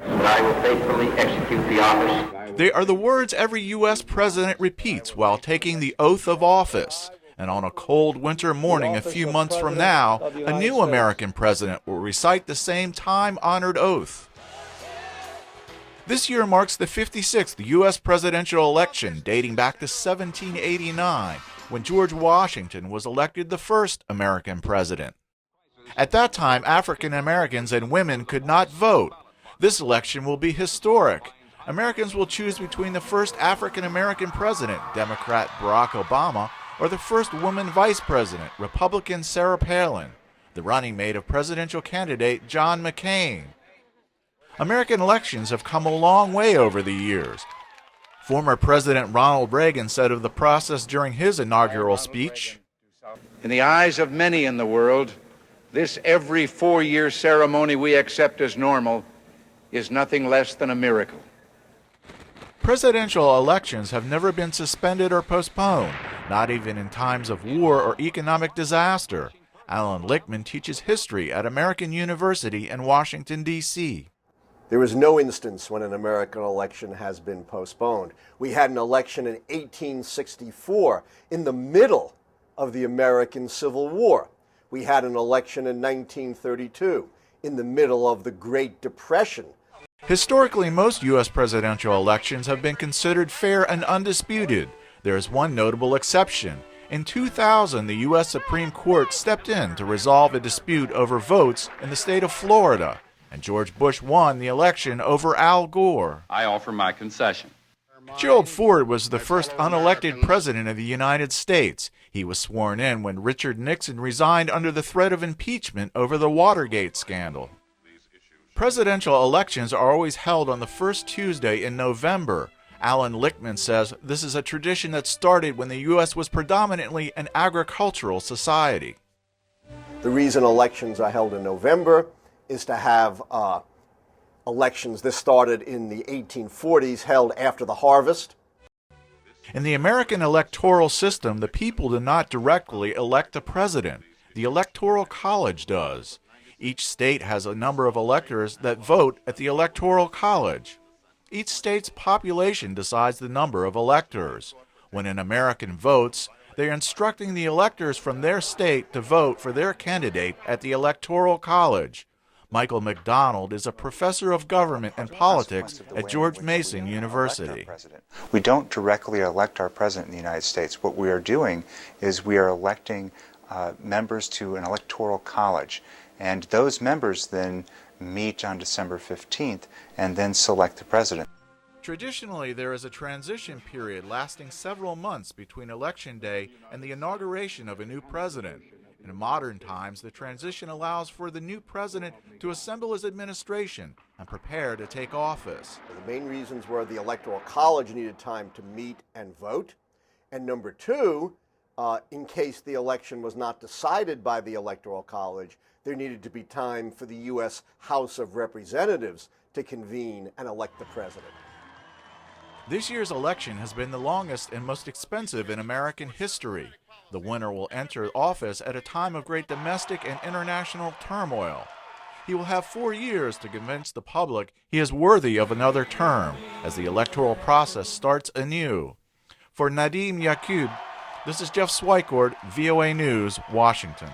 That I will faithfully execute the office. They are the words every U.S. president repeats while taking the oath of office. And on a cold winter morning a few months from now, a new American president will recite the same time-honored oath. This year marks the 56th U.S. presidential election, dating back to 1789, when George Washington was elected the first American president. At that time, African Americans and women could not vote. This election will be historic. Americans will choose between the first African American president, Democrat Barack Obama, or the first woman vice president, Republican Sarah Palin, the running mate of presidential candidate John McCain. American elections have come a long way over the years. Former President Ronald Reagan said of the process during his inaugural speech, "In the eyes of many in the world, this every 4-year ceremony we accept as normal is nothing less than a miracle." Presidential elections have never been suspended or postponed, not even in times of war or economic disaster. Alan Lichtman teaches history at American University in Washington, D.C. There is no instance when an American election has been postponed. We had an election in 1864 in the middle of the American Civil War. We had an election in 1932 in the middle of the Great Depression. Historically, most U.S. presidential elections have been considered fair and undisputed. There is one notable exception. In 2000, the U.S. Supreme Court stepped in to resolve a dispute over votes in the state of Florida, and George Bush won the election over Al Gore. I offer my concession. Gerald Ford was the first unelected president of the United States. He was sworn in when Richard Nixon resigned under the threat of impeachment over the Watergate scandal. Presidential elections are always held on the first Tuesday in November. Alan Lichtman says this is a tradition that started when the U.S. was predominantly an agricultural society. The reason elections are held in November is to have elections. This started in the 1840s, held after the harvest. In the American electoral system, the people do not directly elect a president. The Electoral College does. Each state has a number of electors that vote at the Electoral College. Each state's population decides the number of electors. When an American votes, they are instructing the electors from their state to vote for their candidate at the Electoral College. Michael McDonald is a professor of government and politics at George Mason University. We don't directly elect our president in the United States. What we are doing is we are electing members to an electoral college. And those members then meet on December 15th and then select the president. Traditionally, there is a transition period lasting several months between Election Day and the inauguration of a new president. In modern times, the transition allows for the new president to assemble his administration and prepare to take office. The main reasons were the Electoral College needed time to meet and vote. And number two, in case the election was not decided by the Electoral College, there needed to be time for the U.S. House of Representatives to convene and elect the president. This year's election has been the longest and most expensive in American history. The winner will enter office at a time of great domestic and international turmoil. He will have 4 years to convince the public he is worthy of another term as the electoral process starts anew. For Nadeem Yaqab, this is Jeff Swicord, VOA News, Washington.